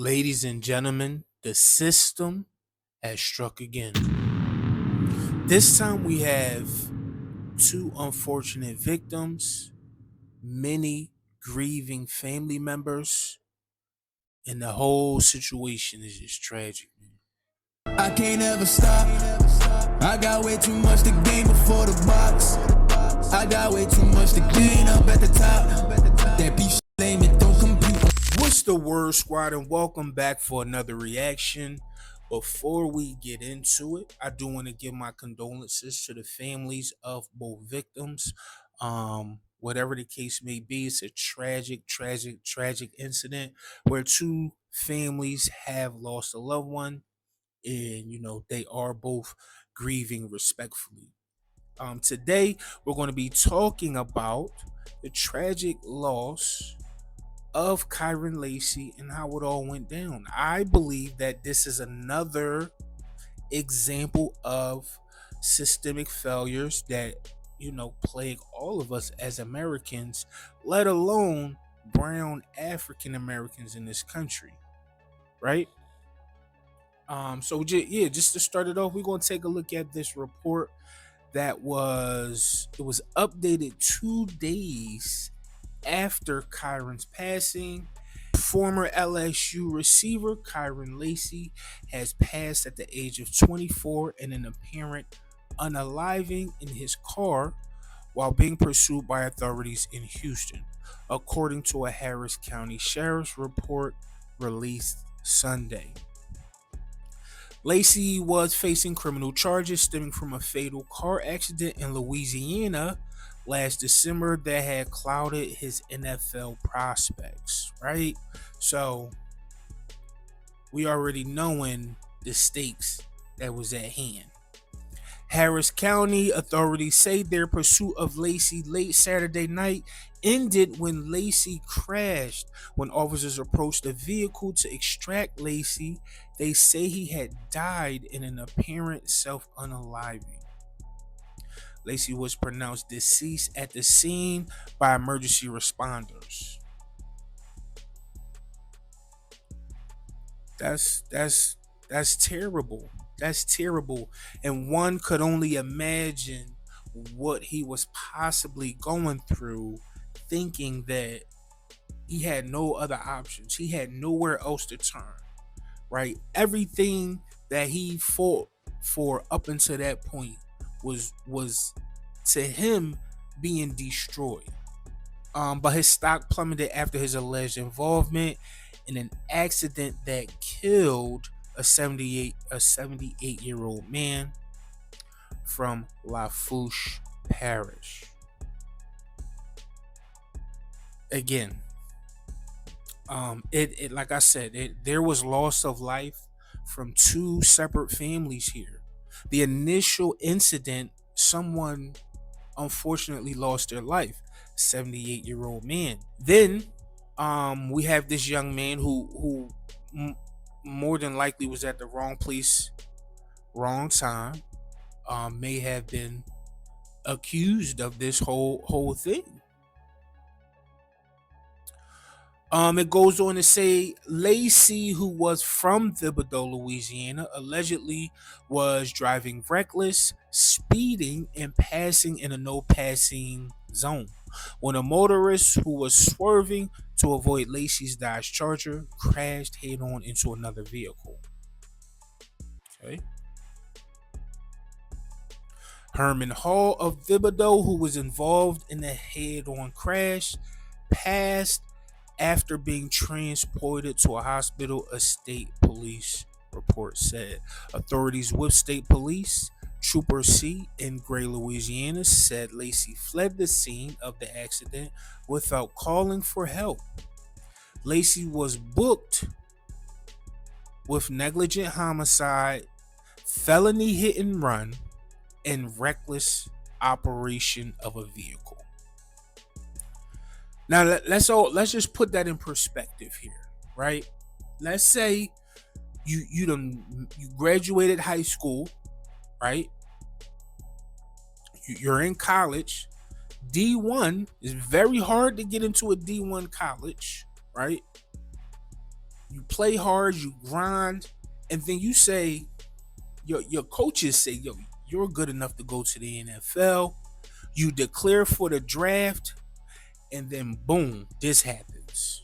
Ladies and gentlemen, the system has struck again. This time we have two unfortunate victims, many grieving family members, and the whole situation is just tragic. I can't ever stop. I got way too much to gain before the box. I got way too much to gain up at the top. That beef lame, it don't compute. What's the word, squad, and welcome back for another reaction. Before we get into it, I do want to give my condolences to the families of both victims. Whatever the case may be, it's a tragic incident where two families have lost a loved one, and they are both grieving respectfully. Today we're going to be talking about the tragic loss of Kyren Lacy and how it all went down. I believe that this is another example of systemic failures that plague all of us as Americans, let alone brown African Americans in this country, right? Just to start it off, we're going to take a look at this report that was updated 2 days after Kyren's passing. Former LSU receiver Kyren Lacy has passed at the age of 24 in an apparent unaliving in his car while being pursued by authorities in Houston, according to a Harris County Sheriff's report released Sunday. Lacy was facing criminal charges stemming from a fatal car accident in Louisiana last December that had clouded his NFL prospects, right? So we already knowing the stakes that was at hand. Harris County authorities say their pursuit of Lacy late Saturday night ended when Lacy crashed. When officers approached the vehicle to extract Lacy, they say he had died in an apparent self-unaliving. Lacy was pronounced deceased at the scene by emergency responders. That's terrible. That's terrible. And one could only imagine what he was possibly going through, thinking that he had no other options. He had nowhere else to turn, right? Everything that he fought for up until that point was to him being destroyed. But his stock plummeted after his alleged involvement in an accident that killed a 78-year-old man from Lafourche Parish. Again, it like I said, there was loss of life from two separate families here. The initial incident, someone unfortunately lost their life, 78-year-old man. Then we have this young man who more than likely was at the wrong place, wrong time, may have been accused of this whole thing. It goes on to say Lacy, who was from Thibodaux, Louisiana, allegedly was driving reckless, speeding, and passing in a no passing zone when a motorist who was swerving to avoid Lacy's Dodge Charger crashed head on into another vehicle. Okay. Herman Hall of Thibodaux, who was involved in the head on crash, passed after being transported to a hospital, a state police report said. Authorities with state police, Trooper C in Gray, Louisiana, said Lacy fled the scene of the accident without calling for help. Lacy was booked with negligent homicide, felony hit and run, and reckless operation of a vehicle. Now let's just put that in perspective here, right? Let's say you graduated high school, right? You're in college. D1 is very hard to get into a D1 college, right? You play hard, you grind, and then you say your coaches say, yo, you're good enough to go to the NFL. You declare for the draft, and then boom, this happens.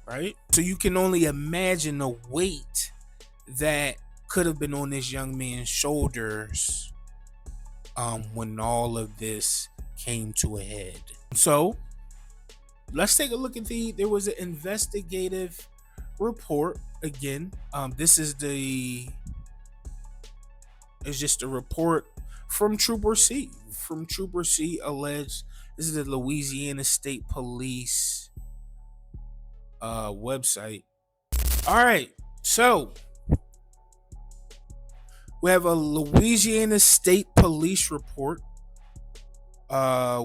Right? So you can only imagine the weight that could have been on this young man's shoulders when all of this came to a head. So let's take a look at there was an investigative report again. This is it's just a report from Trooper C. From Trooper C alleged, this is the Louisiana State Police website. All right, so we have a Louisiana State Police report,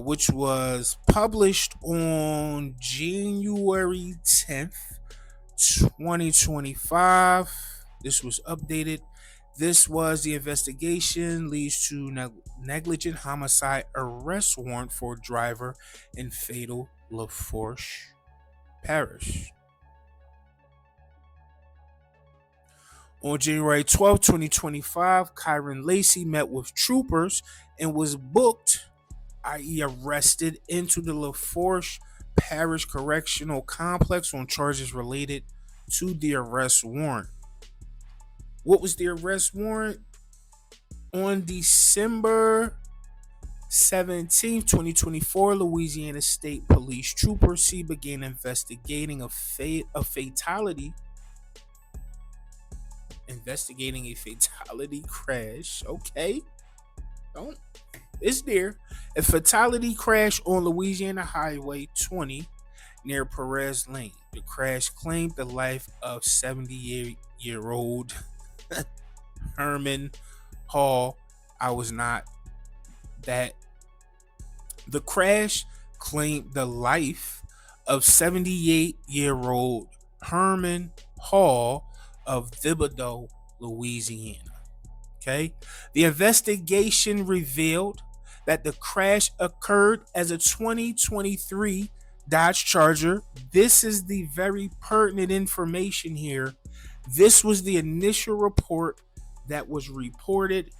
which was published on January 10th, 2025. This was updated. This was the investigation leads to negligent homicide arrest warrant for driver in fatal Lafourche Parish. On January 12, 2025, Kyren Lacy met with troopers and was booked, i.e., arrested, into the Lafourche Parish Correctional Complex on charges related to the arrest warrant. What was the arrest warrant? On December 17, 2024, Louisiana State Police Trooper C began investigating a fatality crash. Okay. Don't. It's there. A fatality crash on Louisiana Highway 20 near Perez Lane. The crash claimed the life of 78-year-old Herman Hall. I was not that. The crash claimed the life of 78-year-old Herman Hall of Thibodaux, Louisiana. Okay. The investigation revealed that the crash occurred as a 2023 Dodge Charger. This is the very pertinent information here. This was the initial report that was reported.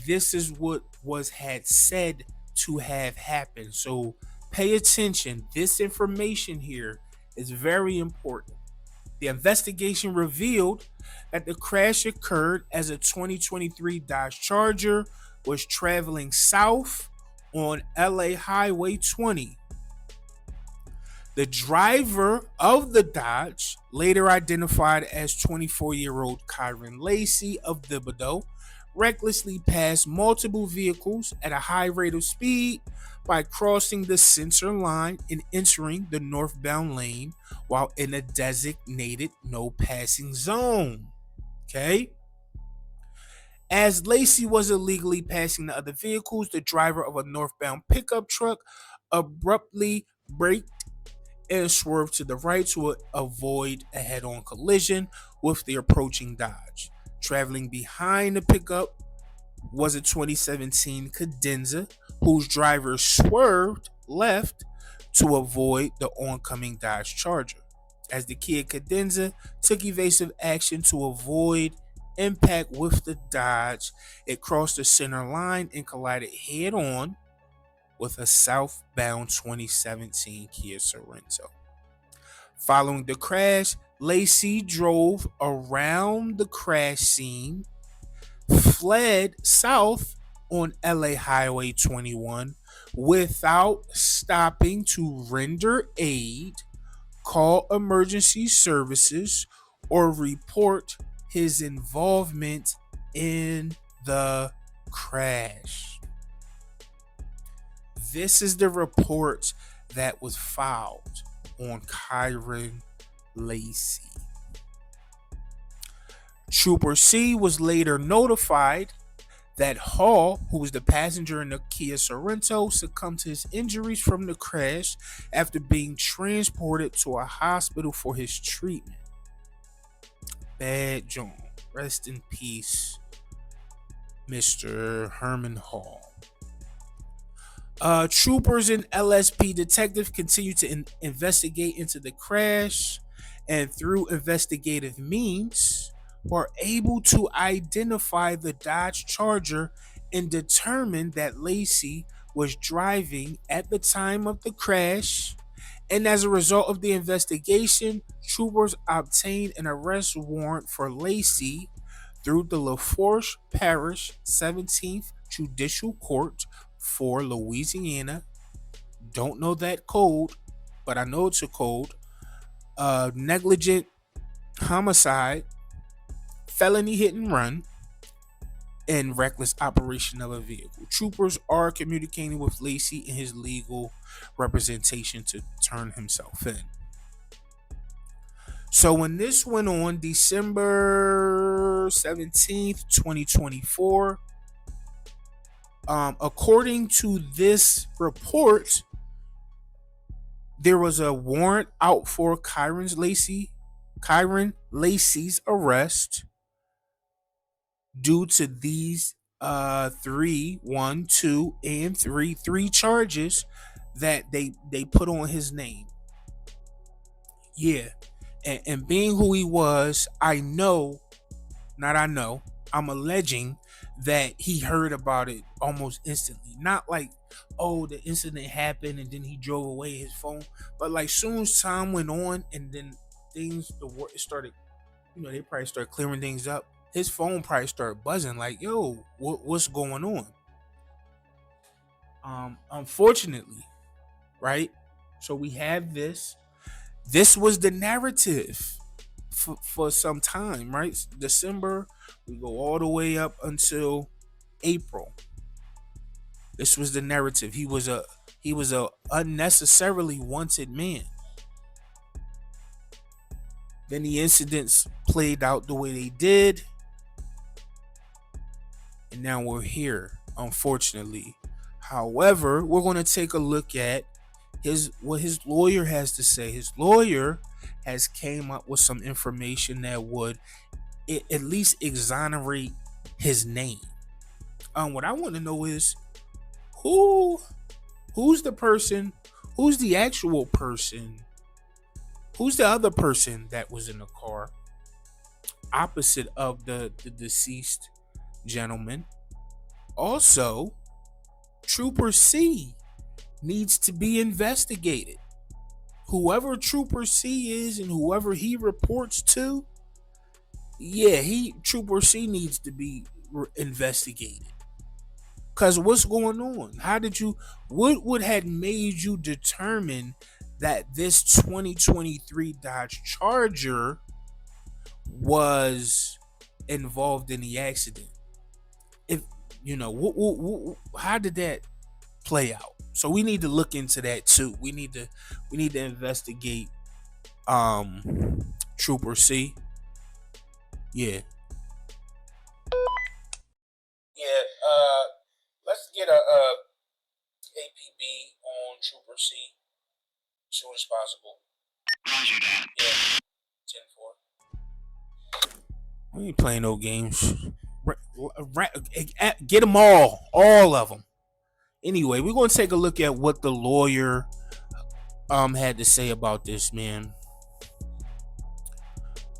This is what had said to have happened. So pay attention. This information here is very important. The investigation revealed that the crash occurred as a 2023 Dodge Charger was traveling south on LA Highway 20. The driver of the Dodge, later identified as 24-year-old Kyren Lacy of Thibodaux, recklessly passed multiple vehicles at a high rate of speed by crossing the center line and entering the northbound lane while in a designated no passing zone. Okay. As Lacy was illegally passing the other vehicles, the driver of a northbound pickup truck abruptly braked and swerved to the right to avoid a head-on collision with the approaching Dodge. Traveling behind the pickup was a 2017 Cadenza, whose driver swerved left to avoid the oncoming Dodge Charger. As the Kia Cadenza took evasive action to avoid impact with the Dodge, it crossed the center line and collided head-on with a southbound 2017 Kia Sorento. Following the crash, Lacy drove around the crash scene, fled south on LA Highway 21 without stopping to render aid, call emergency services, or report his involvement in the crash. This is the report that was filed on Kyren Lacy. Trooper C was later notified that Hall, who was the passenger in the Kia Sorento, succumbed to his injuries from the crash after being transported to a hospital for his treatment. Bad John. Rest in peace, Mr. Herman Hall. Troopers and LSP detectives continue to investigate into the crash, and through investigative means, were able to identify the Dodge Charger and determine that Lacy was driving at the time of the crash. And as a result of the investigation, troopers obtained an arrest warrant for Lacy through the LaForce Parish 17th Judicial Court for Louisiana. Don't know that code, but I know it's a code. Negligent homicide, felony hit and run, and reckless operation of a vehicle. Troopers are communicating with Lacy and his legal representation to turn himself in. So when this went on December 17th, 2024, according to this report, there was a warrant out for Kyren Lacy's arrest due to these three charges that they put on his name. Yeah. And being who he was, I'm alleging that he heard about it almost instantly. Not like, oh, the incident happened and then he drove away his phone, but like soon as time went on and then the work started, they probably started clearing things up. His phone probably started buzzing like, yo, what's going on? Unfortunately, right? So we have this. This was the narrative for some time, right? December, we go all the way up until April. This was the narrative. He was a unnecessarily wanted man. Then the incidents played out the way they did, and now we're here, unfortunately. However, we're going to take a look at what his lawyer has to say. His lawyer has came up with some information that would at least exonerate his name. What I want to know is who's the person, who's the actual person, who's the other person that was in the car opposite of the deceased gentleman. Also, Trooper C needs to be investigated. Whoever Trooper C is and whoever he reports to, Trooper C needs to be investigated. Cause what's going on? What would have made you determine that this 2023 Dodge Charger was involved in the accident? If how did that play out? So we need to look into that too. We need to investigate Trooper C. Yeah. Let's get a APB on Trooper C as soon as possible. Roger that. Yeah. 10-4. We ain't playing no games. Get them all of them. Anyway, we're going to take a look at what the lawyer had to say about this, man.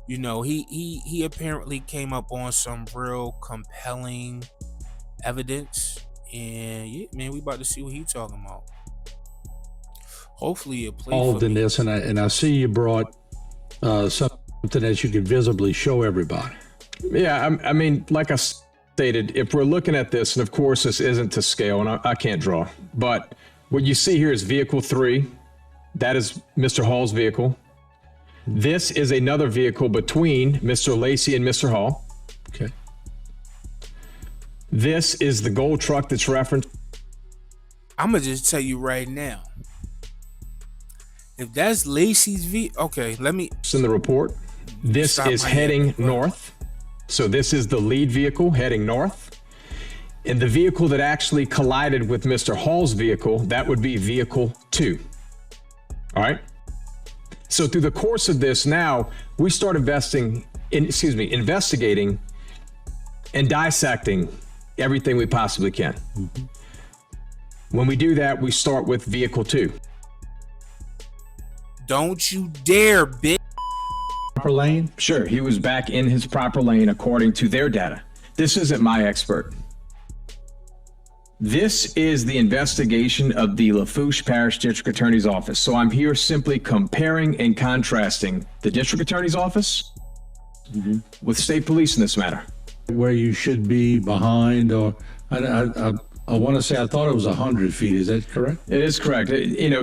He apparently came up on some real compelling evidence, and yeah, man, we about to see what he's talking about. Hopefully it plays involved in this, and I see you brought something that you could visibly show everybody. Yeah, I mean, like I stated, if we're looking at this, and of course this isn't to scale, and I can't draw, but what you see here is vehicle 3. That is Mr. Hall's vehicle. This is another vehicle between Mr. Lacy and Mr. Hall. Okay. This is the gold truck that's referenced. I'm going to just tell you right now. If that's Lacy's vehicle, okay, let me. It's in the report. This is heading north. So this is the lead vehicle heading north. And the vehicle that actually collided with Mr. Hall's vehicle, that would be vehicle 2. All right. So through the course of this now, we start investigating and dissecting everything we possibly can. When we do that, we start with vehicle 2. Don't you dare, bitch. Proper lane? Sure, he was back in his proper lane according to their data. This isn't my expert. This is the investigation of the Lafourche Parish District Attorney's Office. So I'm here simply comparing and contrasting the District Attorney's Office with state police in this matter. Where you should be behind, or I want to say I thought it was 100 feet. Is that correct? It is correct.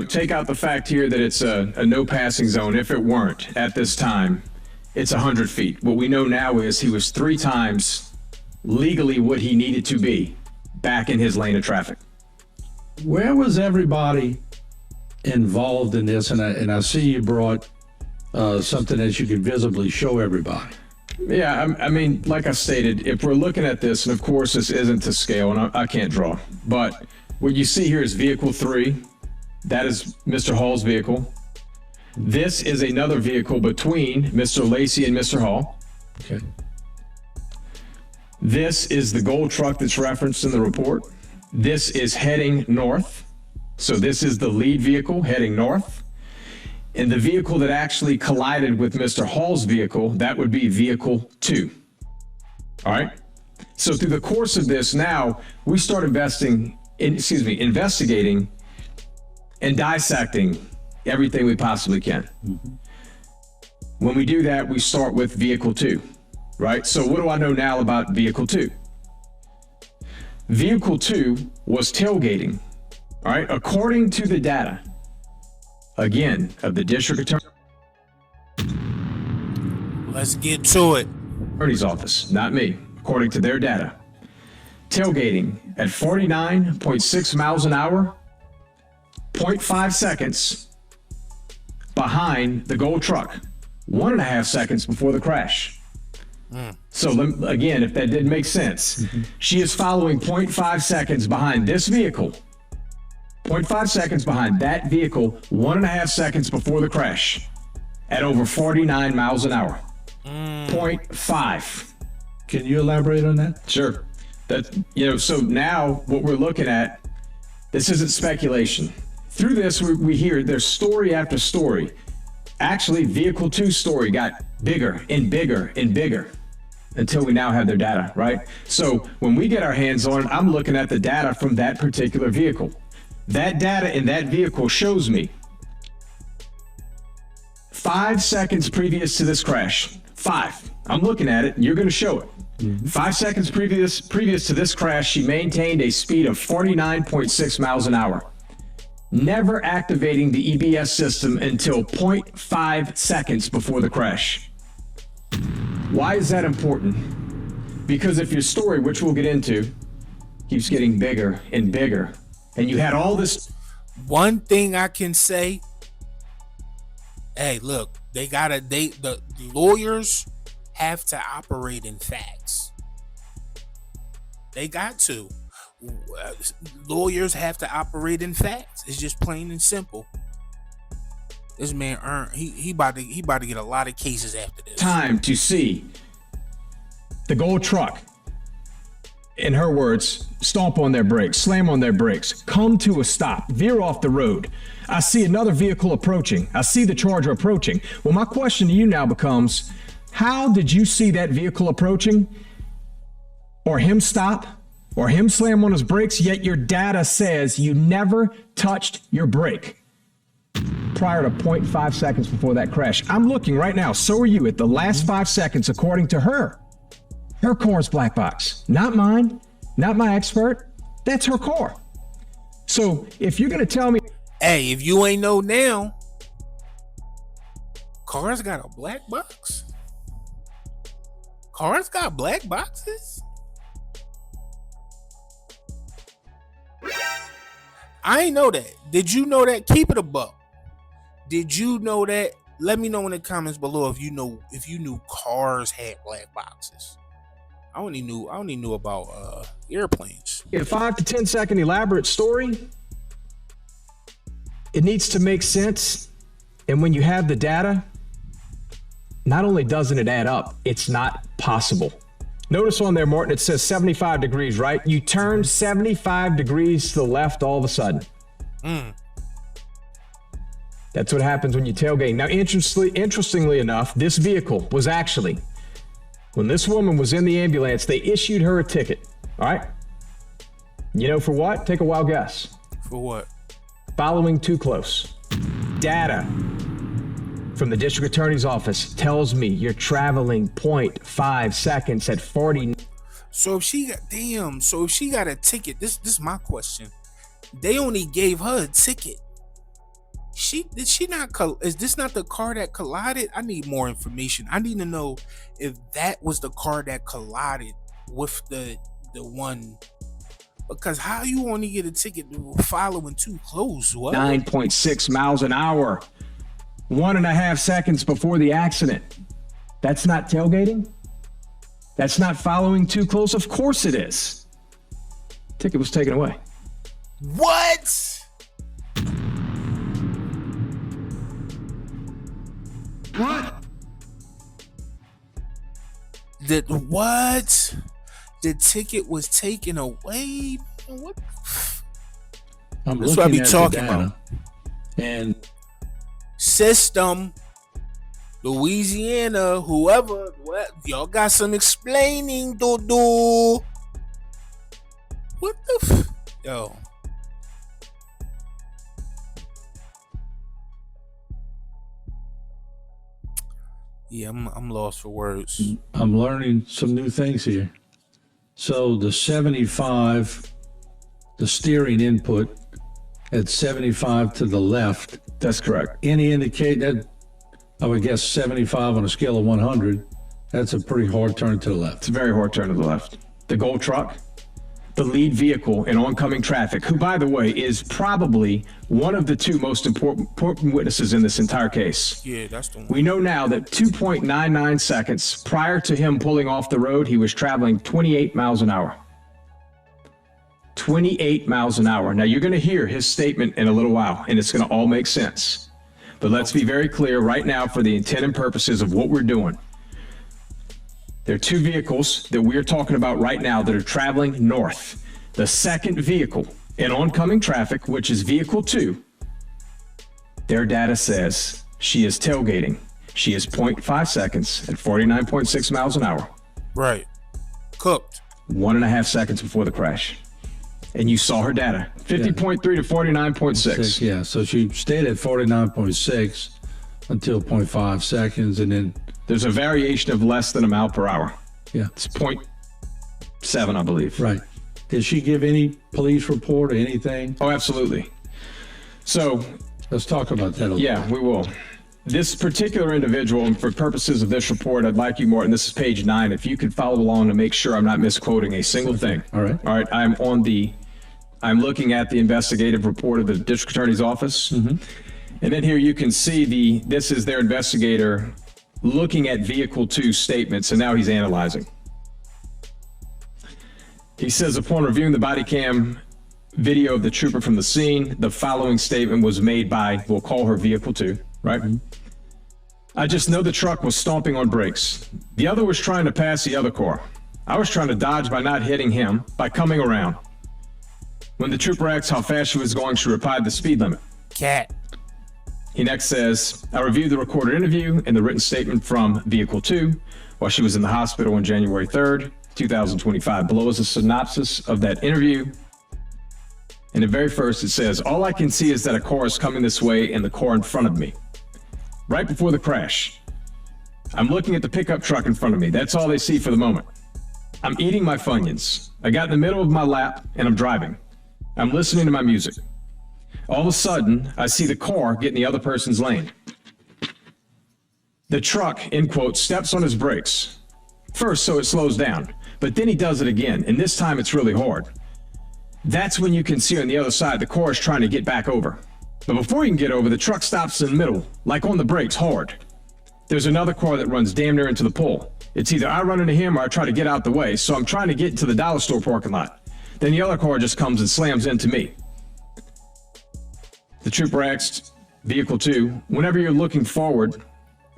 Take out the fact here that it's a no passing zone. If it weren't at this time, it's 100 feet. What we know now is he was 3 times legally what he needed to be back in his lane of traffic. Where was everybody involved in this? And I see you brought something that you could visibly show everybody. Yeah, I mean, like I stated, if we're looking at this, and of course this isn't to scale, and I can't draw, but what you see here is vehicle 3. That is Mr. Hall's vehicle. This is another vehicle between Mr. Lacy and Mr. Hall. Okay. This is the gold truck that's referenced in the report. This is heading north. So this is the lead vehicle heading north. And the vehicle that actually collided with Mr. Hall's vehicle, that would be vehicle 2. All right. So through the course of this, now we start investigating and dissecting everything we possibly can. When we do that, we start with vehicle 2, right? So what do I know now about vehicle 2? Vehicle 2 was tailgating, all right? According to the data, again, of the district Let's get to it. attorney's office, not me, according to their data. Tailgating at 49.6 miles an hour, 0.5 seconds behind the gold truck, 1.5 seconds before the crash. So again, if that didn't make sense, she is following 0.5 seconds behind this vehicle, 0.5 seconds behind that vehicle, 1.5 seconds before the crash at over 49 miles an hour. 0.5. Can you elaborate on that? Sure. So now what we're looking at, this isn't speculation. Through this, we hear there's story after story. Actually, vehicle 2's story got bigger and bigger and bigger until we now have their data, right? So when we get our hands on it, I'm looking at the data from that particular vehicle. That data in that vehicle shows me 5 seconds previous to this crash. 5. I'm looking at it, and you're going to show it. 5 seconds previous to this crash, she maintained a speed of 49.6 miles an hour, never activating the EBS system until 0.5 seconds before the crash. Why is that important? Because if your story, which we'll get into, keeps getting bigger and bigger, and you had all this. One thing I can say, hey, look, the lawyers have to operate in facts. They got to. Lawyers have to operate in facts. It's just plain and simple. This man he about to get a lot of cases after this. Time to see the gold truck, in her words, stomp on their brakes, slam on their brakes, come to a stop, veer off the road. I see another vehicle approaching. I see the Charger approaching. Well, my question to you now becomes, how did you see that vehicle approaching, or him stop, or him slam on his brakes, yet your data says you never touched your brake prior to 0.5 seconds before that crash? I'm looking right now, so are you, at the last 5 seconds according to her. Her car's black box, not mine, not my expert. That's her car. So if you're going to tell me, hey, if you ain't know now, cars got a black box? Cars got black boxes? I ain't know that. Did you know that? Keep it a buck. Did you know that? Let me know in the comments below if you knew cars had black boxes. I only knew about airplanes. a 5 to 10 second elaborate story, it needs to make sense. And when you have the data, not only doesn't it add up, it's not possible. Notice on there, Martin, it says 75 degrees, right? You turned 75 degrees to the left all of a sudden. That's what happens when you tailgate. Now, interestingly enough, this vehicle was actually, when this woman was in the ambulance, they issued her a ticket. All right? You know for what? Take a wild guess. For what? Following too close. Data from the district attorney's office tells me you're traveling 0.5 seconds at 40. So if she got a ticket, this is my question. They only gave her a ticket. Is this not the car that collided? I need more information. I need to know if that was the car that collided with the one. Because how you only get a ticket following too close? What? 9.6 miles an hour. 1.5 seconds before the accident. That's not tailgating? That's not following too close? Of course it is. Ticket was taken away. What? What? What? The ticket was taken away? What? I'm That's what I looking be at talking the data, about. and System, Louisiana, whoever, y'all got some explaining to do. What the yo? Yeah, I'm lost for words. I'm learning some new things here. So the 75, the steering input at 75 to the left. That's correct. Any indicate that, I would guess 75 on a scale of 100, that's a pretty hard turn to the left. It's a very hard turn to the left. The gold truck, the lead vehicle in oncoming traffic, who, by the way, is probably one of the two most important witnesses in this entire case. Yeah, that's the one. We know now that 2.99 seconds prior to him pulling off the road, he was traveling 28 miles an hour. 28 miles an hour. Now, you're going to hear his statement in a little while, and it's going to all make sense. But let's be very clear right now for the intent and purposes of what we're doing. There are two vehicles that we're talking about right now that are traveling north. The second vehicle in oncoming traffic, which is vehicle 2, their data says she is tailgating. She is 0.5 seconds at 49.6 miles an hour. Right. Cooked. 1.5 seconds before the crash. And you saw her data, 50.3 to 49.6. Yeah, so she stayed at 49.6 until 0.5 seconds, and then There's a variation of less than a mile per hour. yeah, It's 0.7, I believe. right. Did she give any police report or anything? Oh, absolutely. So, Let's talk about that a little. yeah, we will. This particular individual, and for purposes of this report, I'd like you, Martin, this is page 9, if you could follow along to make sure I'm not misquoting a single thing. All right. All right, I'm looking at the investigative report of the district attorney's office. And then here you can see this is their investigator looking at vehicle 2 statements, and now he's analyzing. He says, upon reviewing the body cam video of the trooper from the scene, the following statement was made by, we'll call her vehicle 2, right? I just know the truck was stomping on brakes. The other was trying to pass the other car. I was trying to dodge by not hitting him, by coming around. When the trooper asked how fast she was going, she replied the speed limit. Cat. He next says, I reviewed the recorded interview and the written statement from vehicle 2 while she was in the hospital on January 3rd, 2025. Below is a synopsis of that interview. And the very first, it says, all I can see is that a car is coming this way and the car in front of me. Right before the crash, I'm looking at the pickup truck in front of me. That's all they see for the moment. I'm eating my Funyuns. I got in the middle of my lap and I'm driving. I'm listening to my music. All of a sudden, I see the car get in the other person's lane. The truck, end quote, steps on his brakes. First, so it slows down, but then he does it again, and this time it's really hard. That's when you can see on the other side the car is trying to get back over. But before he can get over, the truck stops in the middle, like on the brakes, hard. There's another car that runs damn near into the pole. It's either I run into him or I try to get out the way, so I'm trying to get into the dollar store parking lot. Then the other car just comes and slams into me. The trooper asked vehicle 2, whenever you're looking forward,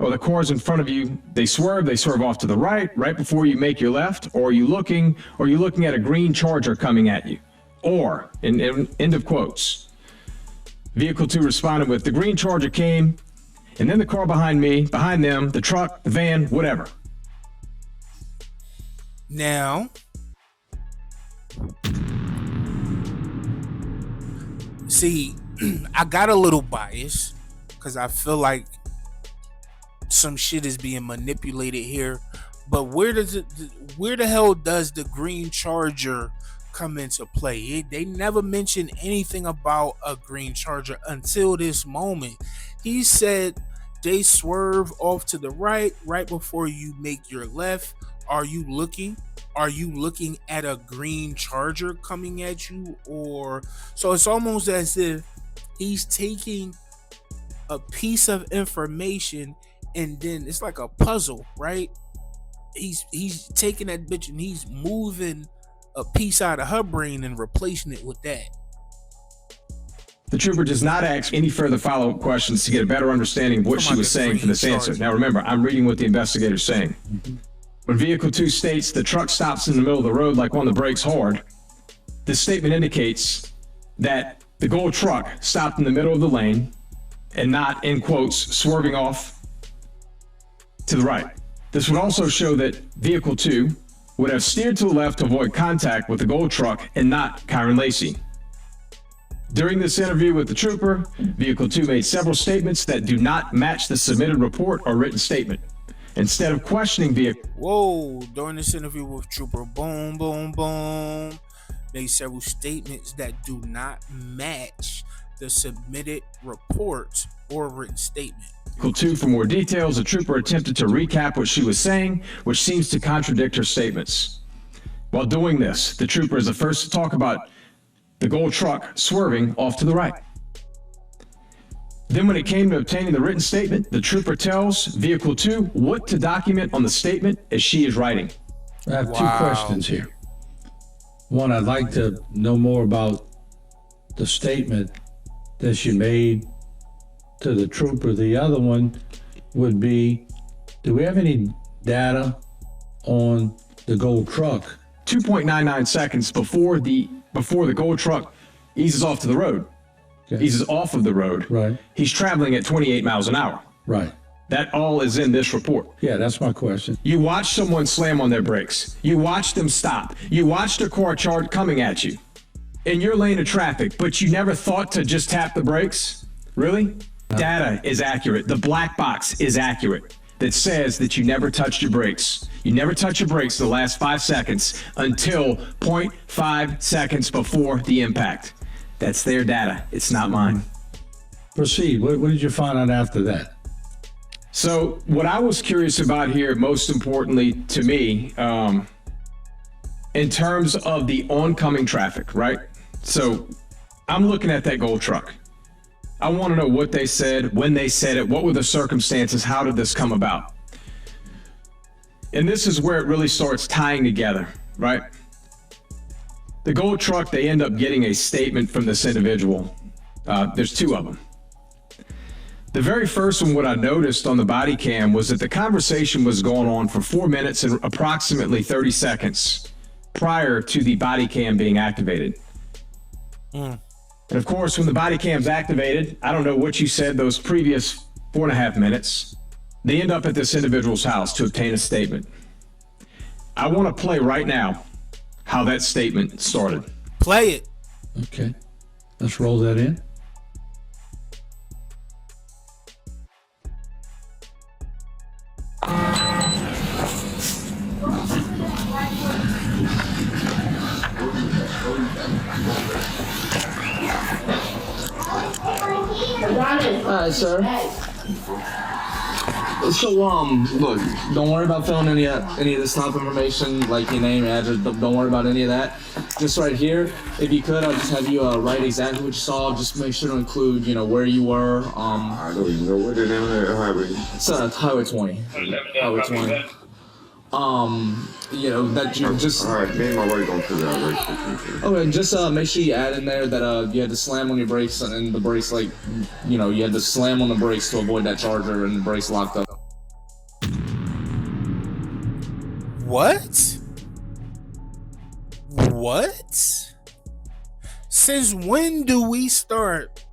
or the cars in front of you, they swerve off to the right before you make your left, or are you looking at a green Charger coming at you? Or, end of quotes. Vehicle 2 responded with, the green Charger came, and then the car behind me, behind them, the truck, the van, whatever. Now, see, I got a little bias because I feel like some shit is being manipulated here. But where the hell does the green Charger come into play? They never mentioned anything about a green Charger until this moment. He said they swerve off to the right before you make your left. Are you looking at a green Charger coming at you? Or so it's almost as if he's taking a piece of information and then it's like a puzzle, right? He's taking that bitch and he's moving a piece out of her brain and replacing it with that. The trooper does not ask any further follow-up questions to get a better understanding of what she was saying for this answer. Now remember, I'm reading what the investigator's saying. When Vehicle 2 states the truck stops in the middle of the road like one that brakes hard, this statement indicates that the gold truck stopped in the middle of the lane and not, in quotes, swerving off to the right. This would also show that Vehicle 2 would have steered to the left to avoid contact with the gold truck and not Kyren Lacy. During this interview with the trooper, Vehicle 2 made several statements that do not match the submitted report or written statement. Instead of questioning Vehicle... Whoa, during this interview with trooper, boom, boom, boom, made several statements that do not match the submitted report or written statement. Vehicle 2, for more details, the trooper attempted to recap what she was saying, which seems to contradict her statements. While doing this, the trooper is the first to talk about the gold truck swerving off to the right. Then when it came to obtaining the written statement, the trooper tells Vehicle 2 what to document on the statement as she is writing. I have two questions here. One, I'd like to know more about the statement that she made to the trooper. The other one would be, do we have any data on the gold truck? 2.99 seconds before the gold truck eases off to the road. Okay. Eases off of the road. Right. He's traveling at 28 miles an hour. Right. That all is in this report. Yeah, that's my question. You watch someone slam on their brakes. You watch them stop. You watched a car chart coming at you in your lane of traffic, but you never thought to just tap the brakes? Really? No. Data is accurate. The black box is accurate that says that you never touched your brakes. You never touch your brakes the last 5 seconds until 0.5 seconds before the impact. That's their data. It's not mine. Proceed. What did you find out after that? So what I was curious about here, most importantly to me, in terms of the oncoming traffic, right? So I'm looking at that gold truck. I want to know what they said, when they said it, what were the circumstances, how did this come about? And this is where it really starts tying together, right? The gold truck, they end up getting a statement from this individual. There's two of them. The very first one, what I noticed on the body cam was that the conversation was going on for 4 minutes and approximately 30 seconds prior to the body cam being activated. And of course, when the body cam's activated, I don't know what you said those previous 4.5 minutes, they end up at this individual's house to obtain a statement. I want to play right now how that statement started. Play it. Okay, let's roll that in. Alright, sir. So, look, don't worry about filling any of this top information, like your name, address, don't worry about any of that. Just right here, if you could, I'll just have you write exactly what you saw. Just make sure to include, where you were. I don't even know what the name of that highway is. It's Highway 20. Highway 20. That you just... Alright, me and my wife gonna figure out right. Okay, just make sure you add in there that you had to slam on your brakes and the brakes, you had to slam on the brakes to avoid that Charger and the brakes locked up. What? What? Since when do we start?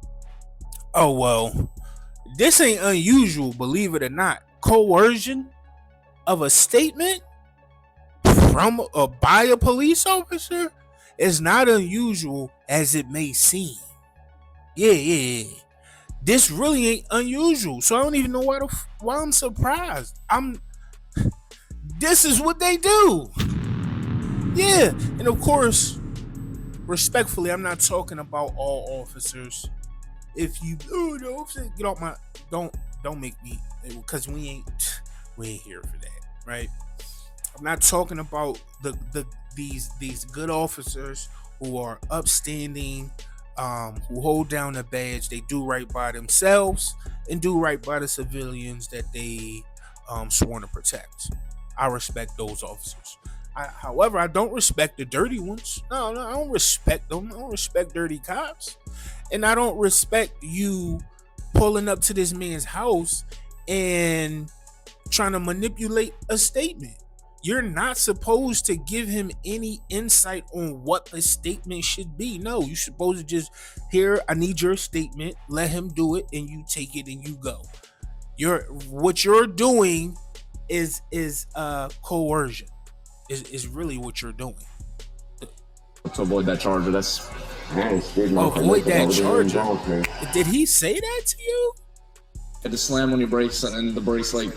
Oh, well, this ain't unusual, believe it or not. Coercion of a statement from by a police officer is not unusual as it may seem. Yeah. This really ain't unusual, so I don't even know why I'm surprised. This is what they do. Yeah, and of course, respectfully, I'm not talking about all officers. If you get off my don't make me, because we ain't here for that, right? I'm not talking about these good officers who are upstanding, who hold down a badge. They do right by themselves and do right by the civilians that they sworn to protect. I respect those officers. However, I don't respect the dirty ones. No, I don't respect them. I don't respect dirty cops. And I don't respect you pulling up to this man's house and trying to manipulate a statement. You're not supposed to give him any insight on what a statement should be. No, you're supposed to just, here, I need your statement, let him do it, and you take it and you go. What you're doing is coercion. Is really what you're doing. To avoid that charger, that's... Avoid that charger? Did he say that to you? You had to slam on your brakes, and the brakes, like,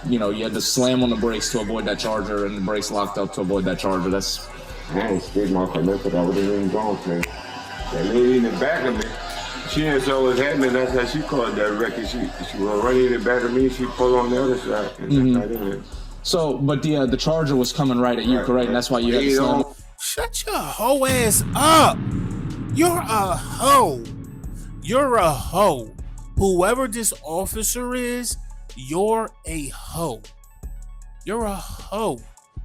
you had to slam on the brakes to avoid that charger, and the brakes locked up to avoid that charger. That's... I ain't scared my connector. I wouldn't even gone to that lady in the back of me. She didn't saw what happened. That's how she called that record. She was running in the back of me. She pulled on the other side. And that's how it is. So, but the charger was coming right at you, correct? And that's why you had to slam. Shut your hoe ass up. You're a hoe. You're a hoe. Whoever this officer is, you're a hoe. You're a hoe.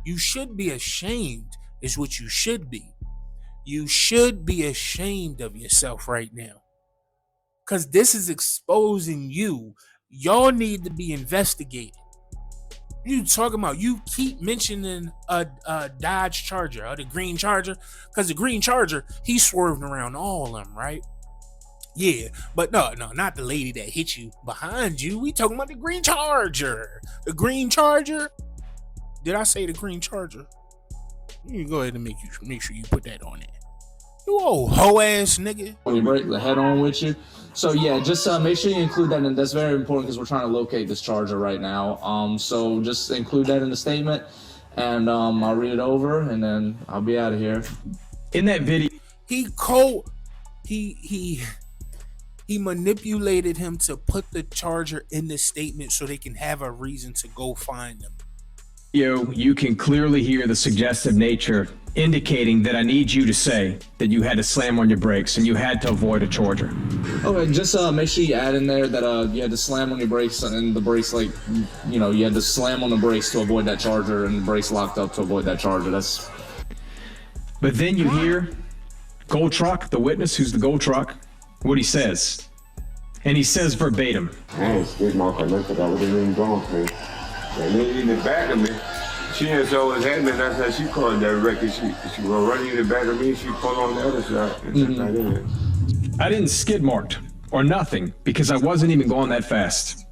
You should be ashamed, is what you should be. You should be ashamed of yourself right now. Because this is exposing you. Y'all need to be investigated. You talking about, you keep mentioning a Dodge Charger or the green Charger, because the green Charger, he's swerving around all of them, right? Yeah, but no, not the lady that hit you behind you. We talking about the green Charger. The green Charger. Did I say the green Charger? You go ahead and make sure you put that on there. You old hoe ass nigga. You break the head on with you. So yeah, just make sure you include that, and that's very important because we're trying to locate this charger right now. So just include that in the statement, and I'll read it over, and then I'll be out of here. In that video, he manipulated him to put the charger in the statement so they can have a reason to go find them. You can clearly hear the suggestive nature indicating that I need you to say that you had to slam on your brakes and you had to avoid a charger. Okay, just make sure you add in there that you had to slam on your brakes, and the brakes, like, you had to slam on the brakes to avoid that charger, and the brakes locked up to avoid that charger. That's... But then you hear Gold Truck, the witness who's the Gold Truck, what he says. And he says verbatim. I ain't scared my connector. I wouldn't even gone to that lady in the back of me. She didn't saw what happened. That's how she called that record. She was running in the back of me. She pulled on the other side. And that's how it is. I didn't skid marked or nothing because I wasn't even going that fast.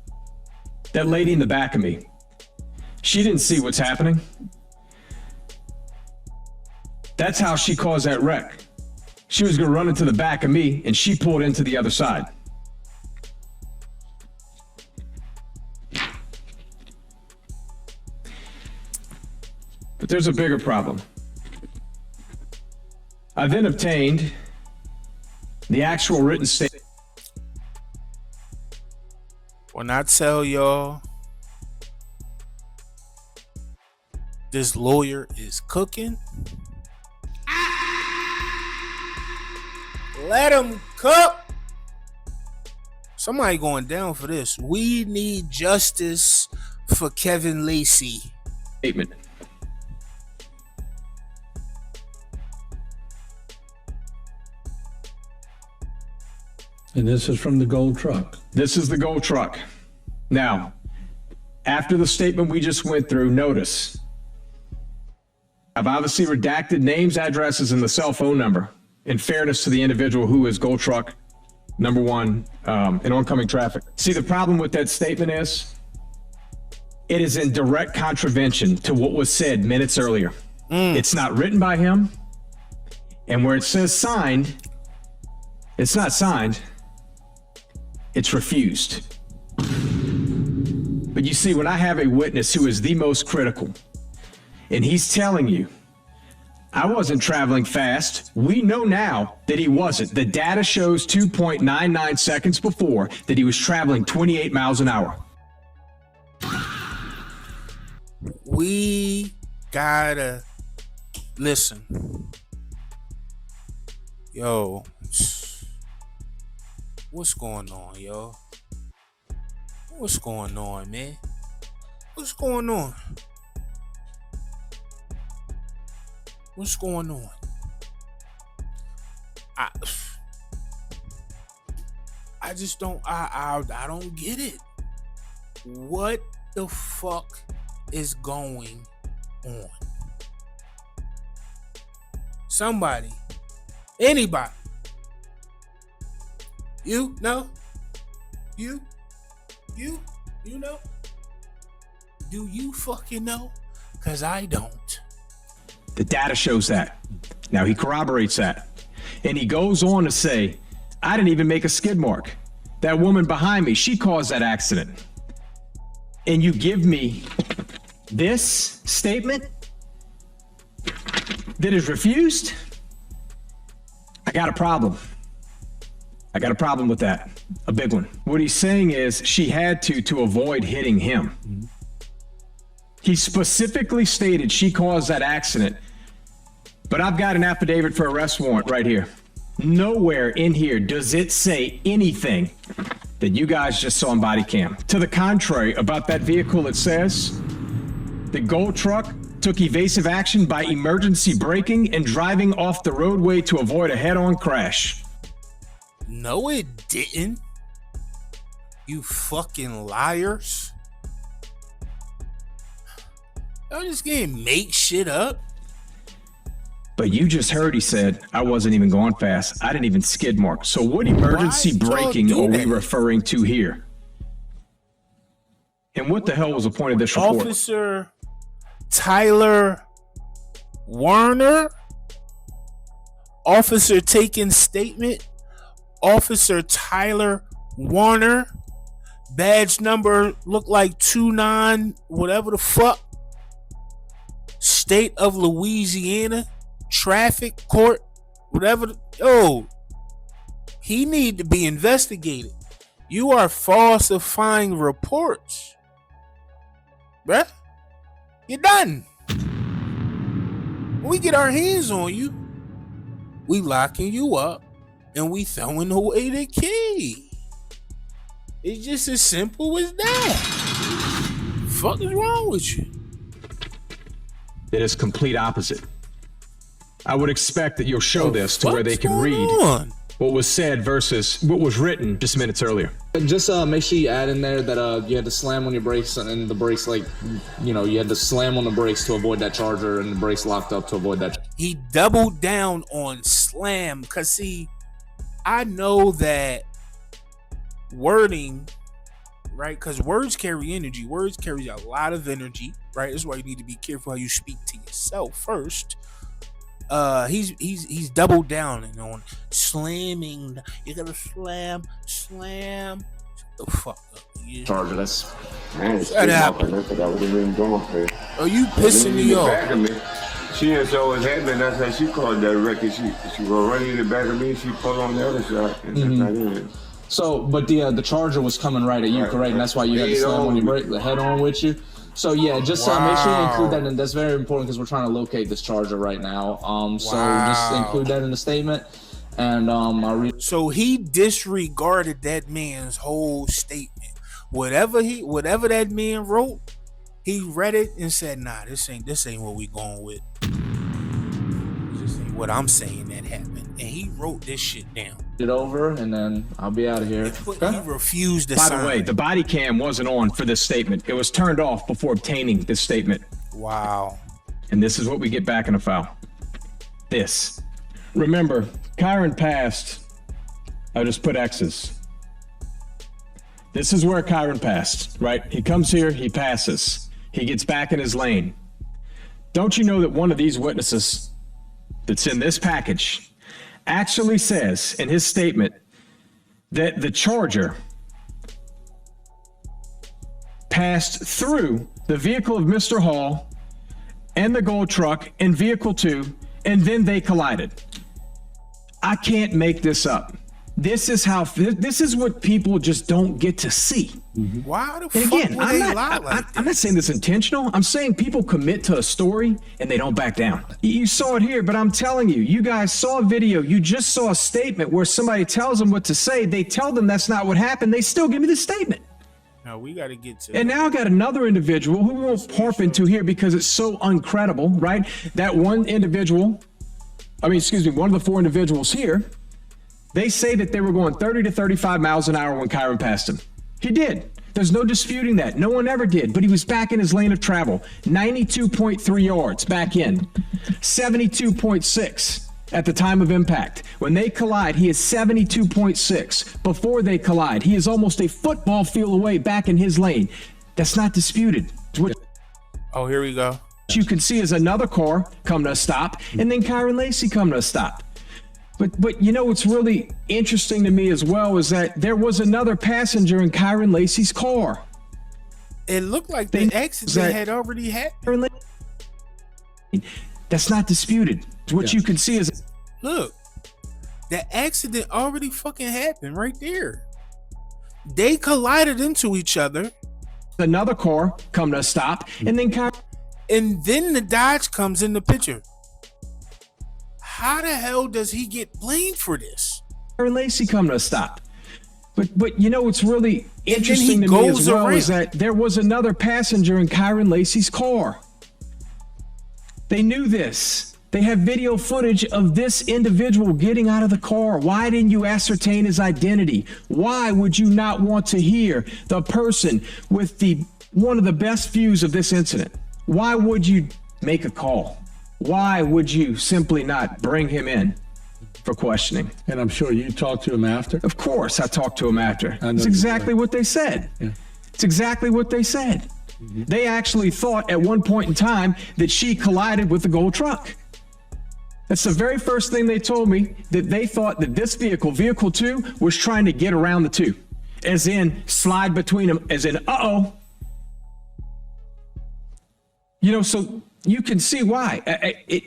That lady in the back of me, she didn't see what's happening. That's how she caused that wreck. She was gonna run into the back of me and she pulled into the other side. But there's a bigger problem. I then obtained the actual written statement. When I tell y'all this lawyer is cooking, let him cook. Somebody going down for this. We need justice for Kyren Lacy. Statement. And this is from the Gold Truck. This is the Gold Truck. Now, after the statement we just went through, notice I've obviously redacted names, addresses, and the cell phone number in fairness to the individual who is Gold Truck number 1 in oncoming traffic. See, the problem with that statement is it is in direct contravention to what was said minutes earlier. It's not written by him, and where it says signed, it's not signed, it's refused. But you see, when I have a witness who is the most critical, and he's telling you, I wasn't traveling fast. We know now that he wasn't. The data shows 2.99 seconds before that he was traveling 28 miles an hour. We gotta listen. Yo, what's going on, yo? What's going on, man? What's going on? What's going on? I just don't I don't get it. What the fuck is going on? Somebody, anybody. You know? You know? Do you fucking know? 'Cause I don't. The data shows that. Now he corroborates that. And he goes on to say, I didn't even make a skid mark. That woman behind me, she caused that accident. And you give me this statement that is refused? I got a problem. I got a problem with that. A big one. What he's saying is she had to avoid hitting him. He specifically stated she caused that accident, but I've got an affidavit for arrest warrant right here. Nowhere in here does it say anything that you guys just saw on body cam. To the contrary, about that vehicle, it says the Gold Truck took evasive action by emergency braking and driving off the roadway to avoid a head-on crash. No, it didn't. You fucking liars. Y'all just gonna make shit up. But you just heard he said, I wasn't even going fast. I didn't even skid mark. So what emergency braking are we referring to here? And what the hell was the point of this report? Officer Tyler Warner. Officer taking statement. Officer Tyler Warner. Badge number look like 29, whatever the fuck. State of Louisiana. Traffic court. Whatever. He need to be investigated. You are falsifying reports. Bruh. You're done. When we get our hands on you, we locking you up and we throwing away the key. It's just as simple as that. Fuck is wrong with you? It is complete opposite. I would expect that you'll show this to where they can read what was said versus what was written just minutes earlier. Just make sure you add in there that you had to slam on your brakes, and the brakes, like, you know, you had to slam on the brakes to avoid that charger, and the brakes locked up to avoid that. He doubled down on slam, because see, I know that wording, right? Because words carry energy. Words carry a lot of energy, right? That's why you need to be careful how you speak to yourself first. He's doubled down and on slamming. You gotta slam. Shut the fuck up. Yeah. Charger, that's. Man, shut up. Are you pissing me off? She didn't show what's happening. That's how she called that record. She was running in the back of me. She pulled on the other side, and that's not it. So, but the charger was coming right at you, correct? And that's why you had to slam on your brake, the head on with you. So yeah, just make sure you include that, and that's very important because we're trying to locate this charger right now. So just include that in the statement, and So he disregarded that man's whole statement. Whatever that man wrote, he read it and said, "Nah, this ain't what we going with. This ain't what I'm saying that happened." And he wrote this shit down. It over, and then I'll be out of here. He refused to sign. By the way, the body cam wasn't on for this statement. It was turned off before obtaining this statement. Wow. And this is what we get back in the file. This. Remember, Kyren passed. I'll just put X's. This is where Kyren passed, right? He comes here, he passes. He gets back in his lane. Don't you know that one of these witnesses that's in this package actually says in his statement that the Charger passed through the vehicle of Mr. Hall and the gold truck and vehicle 2, and then they collided. I can't make this up. This is what people just don't get to see. Why the And fuck again, would they lie like that? I'm not saying this intentional. I'm saying people commit to a story and they don't back down. You saw it here, but I'm telling you, you guys saw a video. You just saw a statement where somebody tells them what to say. They tell them that's not what happened. They still give me the statement. No, we got to get to. And now I got another individual who we won't harp into here because it's so uncredible, right? That one individual, one of the 4 individuals here, they say that they were going 30 to 35 miles an hour when Kyren passed him. He did. There's no disputing that. No one ever did, but he was back in his lane of travel. 92.3 yards back in. 72.6 at the time of impact. When they collide, he is 72.6. Before they collide, he is almost a football field away back in his lane. That's not disputed. Oh, here we go. What you can see is another car come to a stop, and then Kyren Lacy come to a stop. But you know what's really interesting to me as well is that there was another passenger in Kyren Lacy's car. It looked like the accident had already happened. That's not disputed. What you can see is, look, the accident already fucking happened right there. They collided into each other. Another car come to a stop, and then the Dodge comes in the picture. How the hell does he get blamed for this? Kyren Lacy come to a stop. But you know what's really interesting to me as well is that there was another passenger in Kyren Lacy's car. They knew this. They have video footage of this individual getting out of the car. Why didn't you ascertain his identity? Why would you not want to hear the person with one of the best views of this incident? Why would you make a call? Why would you simply not bring him in for questioning? And I'm sure you talked to him after? Of course I talked to him after. It's exactly what they said. Yeah. It's exactly what they said. Mm-hmm. They actually thought at one point in time that she collided with the gold truck. That's the very first thing they told me, that they thought that this vehicle 2, was trying to get around the 2. As in, slide between them, as in, uh-oh. You know, so you can see why.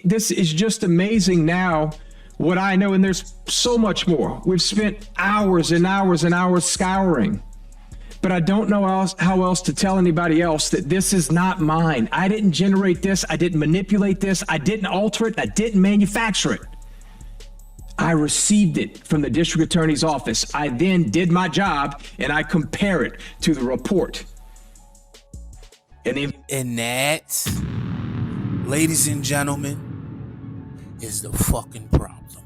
This is just amazing now, what I know, and there's so much more. We've spent hours and hours and hours scouring, but I don't know how else to tell anybody else that this is not mine. I didn't generate this. I didn't manipulate this. I didn't alter it. I didn't manufacture it. I received it from the district attorney's office. I then did my job, and I compare it to the report. And that, ladies and gentlemen, is the fucking problem.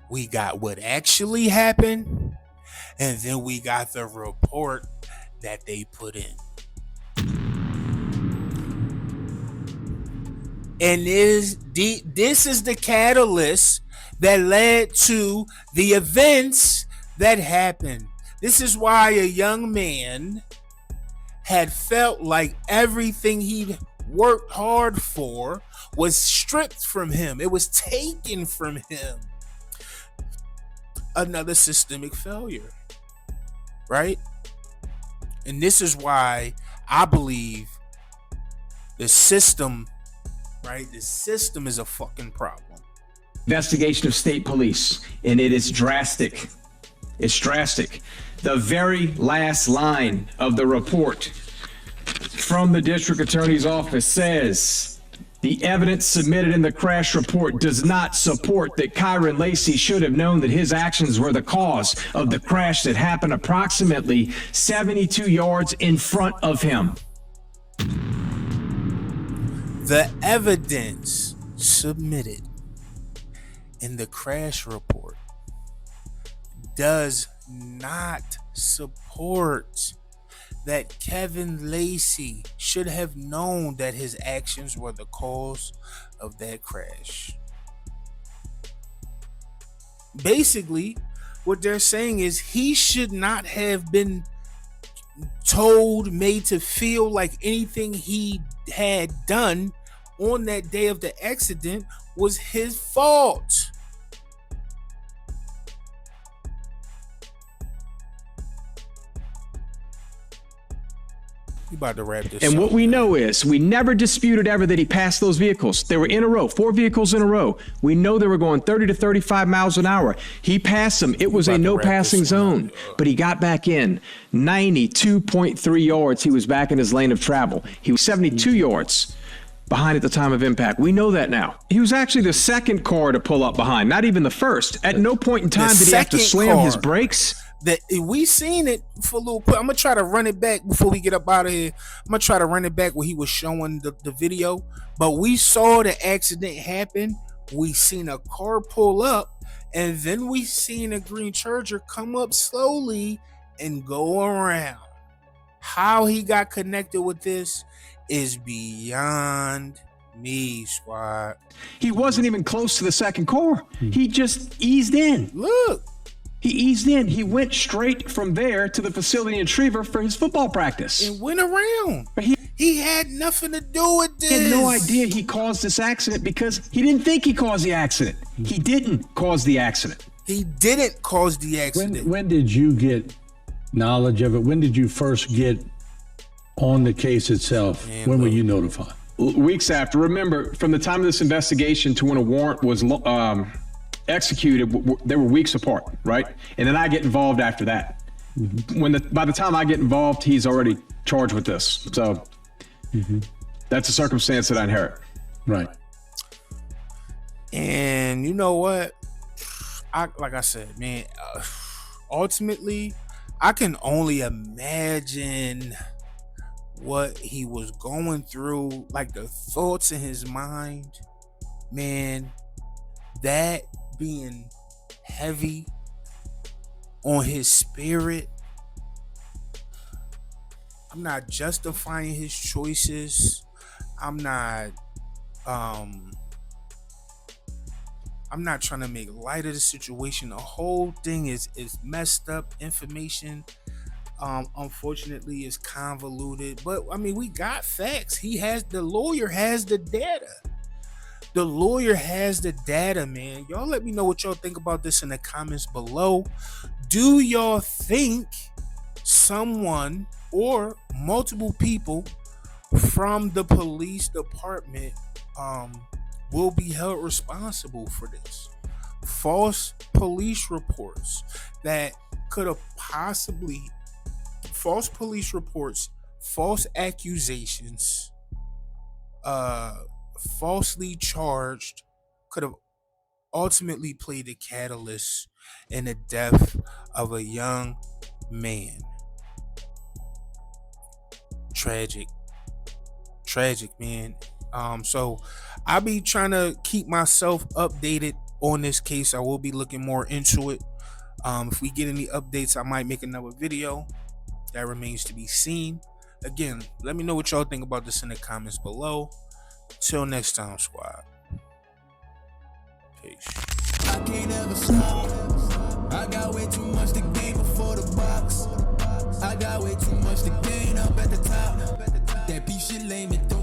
We got what actually happened, and then we got the report that they put in. And this is the catalyst that led to the events that happened. This is why a young man had felt like everything he'd worked hard for was stripped from him. It was taken from him. Another systemic failure, right? And this is why I believe the system, right? The system is a fucking problem. Investigation of state police, and it is drastic. It's drastic. The very last line of the report from the district attorney's office says, the evidence submitted in the crash report does not support that Kyren Lacy should have known that his actions were the cause of the crash that happened approximately 72 yards in front of him. The evidence submitted in the crash report does not support that Kyren Lacy should have known that his actions were the cause of that crash. Basically, what they're saying is he should not have been told, made to feel like anything he had done on that day of the accident was his fault. We about to wrap this And up. what we know is we never disputed ever that he passed those vehicles. They were in a row, 4 vehicles in a row. We know they were going 30 to 35 miles an hour. He passed them. It was a no passing zone, but he got back in 92.3 yards. He was back in his lane of travel. He was 72 yards behind at the time of impact. We know that now. He was actually the second car to pull up behind, not even the first. At no point in time did he have to slam his brakes. That we seen it for a little quick. I'm gonna try to run it back before we get up out of here. I'm gonna try to run it back where he was showing the video. But we saw the accident happen. We seen a car pull up, and then we seen a green Charger come up slowly and go around. How he got connected with this is beyond me, squad. He wasn't even close to the second car. He just eased in. Look. He eased in. He went straight from there to the facility in Trevor for his football practice. And went around. But he had nothing to do with this. He had no idea he caused this accident because he didn't think he caused the accident. He didn't cause the accident. He didn't cause the accident. When did you get knowledge of it? When did you first get on the case itself? Man, when were look. you notified? Weeks after. Remember, from the time of this investigation to when a warrant was executed, they were weeks apart, right? And then I get involved after that. By the time I get involved, he's already charged with this. So that's a circumstance that I inherit. Right. And you know what? Like I said, man, ultimately, I can only imagine what he was going through, like the thoughts in his mind, man, that being heavy on his spirit. I'm not justifying his choices. I'm not trying to make light of the situation. The whole thing is messed up. Information unfortunately is convoluted, but I mean, we got facts. The lawyer has the data. The lawyer has the data, man. Y'all let me know what y'all think about this in the comments below. Do y'all think someone or multiple people from the police department will be held responsible for this? False police reports that could have possibly, false police reports, false accusations, falsely charged, could have ultimately played a catalyst in the death of a young man. Tragic, man. So I'll be trying to keep myself updated on this case. I will be looking more into it. If we get any updates, I might make another video. That remains to be seen. Again, let me know what y'all think about this in the comments below. Till next time, squad. Peace. I can't ever stop. I got way too much to gain before the box. I got way too much to gain up at the top. That piece shit lame, it don't